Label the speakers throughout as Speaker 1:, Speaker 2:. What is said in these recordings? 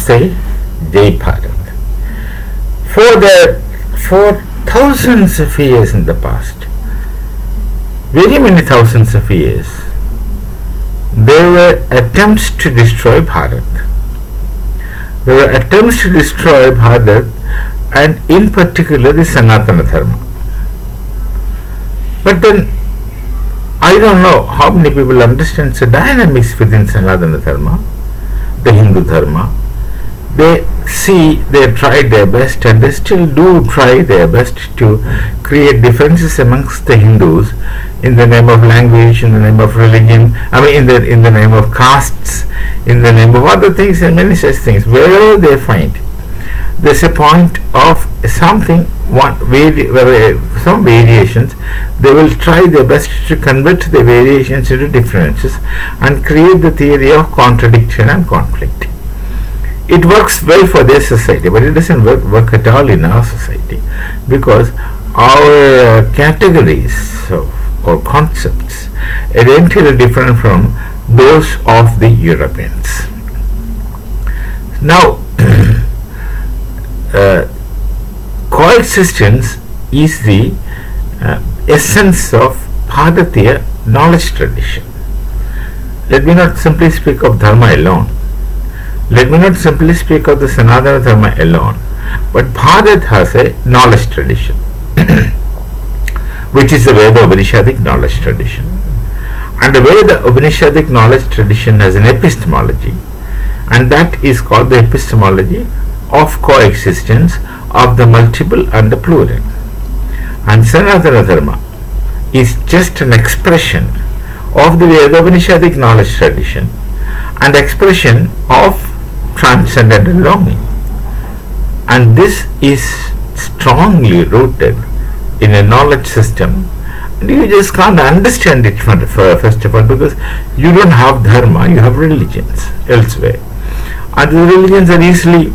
Speaker 1: say Jai Bharat. For thousands of years in the past, very many thousands of years, there were attempts to destroy Bharat. There were attempts to destroy Bharat, and in particular the Sanatana Dharma. But then, I don't know how many people understand the dynamics within Sanatana Dharma, the Hindu Dharma. They tried their best, and they still do try their best to create differences amongst the Hindus in the name of language, in the name of religion, in the name of castes, in the name of other things, and many such things. Wherever they find there's a point of something, some variations, they will try their best to convert the variations into differences and create the theory of contradiction and conflict. It works well for their society, but it doesn't work at all in our society, because our categories or concepts are entirely different from those of the Europeans. Now, coexistence is the essence of Bharatiya knowledge tradition. Let me not simply speak of Dharma alone. Let me not simply speak of the Sanatana Dharma alone, but Bharat has a knowledge tradition, which is the Veda Upanishadic knowledge tradition. And the Veda Upanishadic knowledge tradition has an epistemology, and that is called the epistemology of coexistence of the multiple and the plural. And Sanatana Dharma is just an expression of the Veda Upanishadic knowledge tradition and expression of transcendental longing. And this is strongly rooted in a knowledge system. And you just can't understand it first of all, because you don't have dharma, you have religions elsewhere. And the religions are easily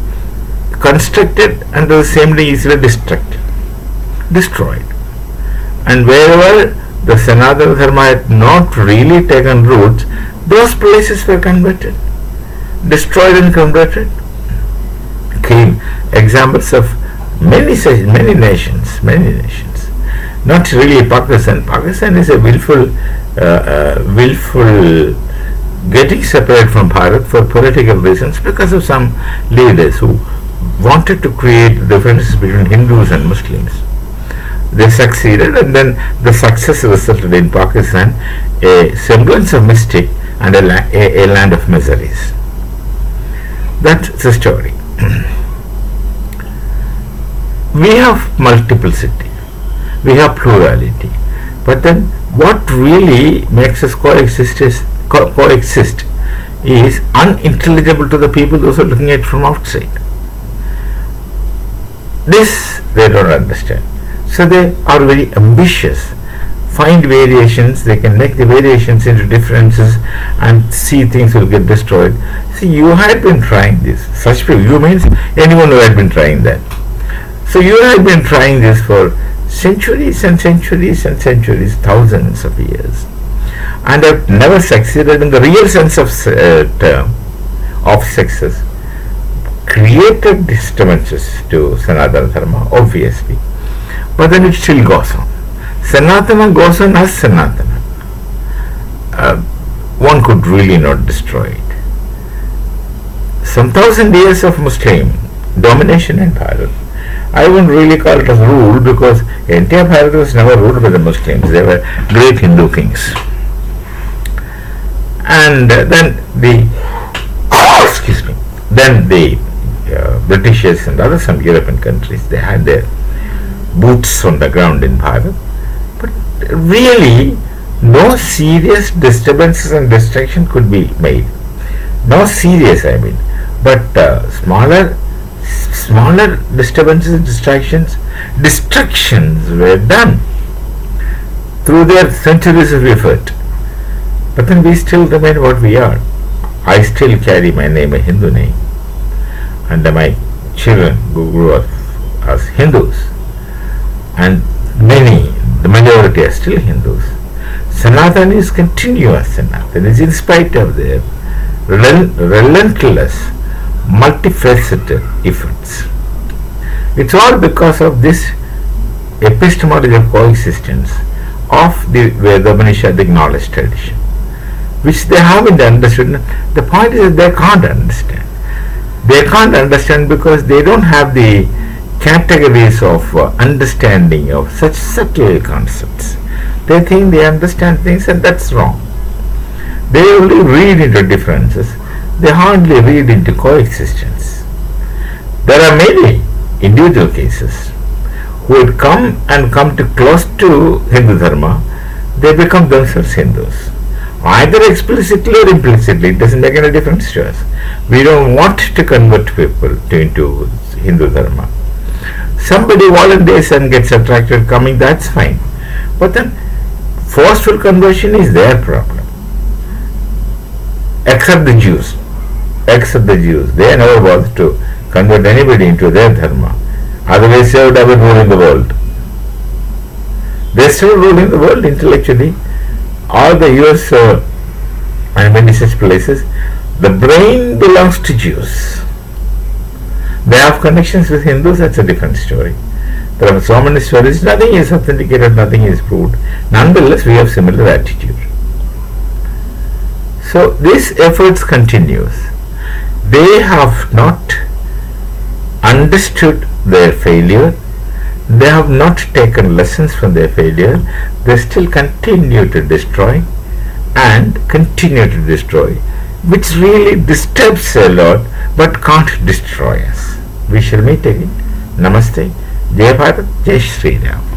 Speaker 1: constructed and at the same time easily destroyed. And wherever the Sanatana Dharma had not really taken roots, those places were converted, destroyed and converted. Came examples of many nations. Not really Pakistan. Pakistan is a willful getting separate from Bharat for political reasons, because of some leaders who wanted to create differences between Hindus and Muslims. They succeeded, and then the success resulted in Pakistan a semblance of mystic and a land of miseries. That's the story. We have multiplicity, we have plurality, but then what really makes us coexist is unintelligible to the people those are looking at it from outside. This they don't understand. So they are very ambitious, find variations, they can make the variations into differences and see things will get destroyed. See, you had been trying this. Such people, you means anyone who had been trying that. So you had been trying this for centuries and centuries and centuries, thousands of years, and have never succeeded in the real sense of term of success. Created disturbances to Sanatana Dharma, obviously, but then it still goes on. Sanatana goes on as Sanatana. One could really not destroy it. Some 1,000 years of Muslim domination in Bharat, I wouldn't really call it as rule, because entire Bharat was never ruled by the Muslims. They were great Hindu kings. And then the Britishers and other some European countries, they had their boots on the ground in Bharat, but really no serious disturbances and destruction could be made. No serious, but smaller disturbances and destructions were done through their centuries of effort. But then we still remain what we are. I still carry my name, a Hindu name, and my children who grew up as Hindus, and the majority are still Hindus. Sanatanis continue as Sanatanis in spite of their relentless multifaceted efforts. It's all because of this epistemology of coexistence of the Veda-Upanishadic knowledge tradition, which they haven't understood. The point is that they can't understand. They can't understand because they don't have the categories of understanding of such subtle concepts. They think they understand things, and that's wrong. They only read into differences. They hardly read into coexistence. There are many individual cases who would come to close to Hindu Dharma. They become themselves Hindus, either explicitly or implicitly. It doesn't make any difference to us. We don't want to convert people into Hindu Dharma. Somebody volunteers and gets attracted coming, that's fine. But then forceful conversion is their problem. Except the Jews. They never bothered to convert anybody into their dharma. Otherwise they would have been ruling the world. They still ruling the world intellectually. All the US and many such places, the brain belongs to Jews. They have connections with Hindus, that's a different story. There are so many stories, nothing is authenticated, nothing is proved. Nonetheless, we have similar attitude. So this efforts continues. They have not understood their failure. They have not taken lessons from their failure. They still continue to destroy and continue to destroy, which really disturbs a lot but can't destroy us. We shall meet again. Namaste. Jai Bharat, Jai Shri Ram.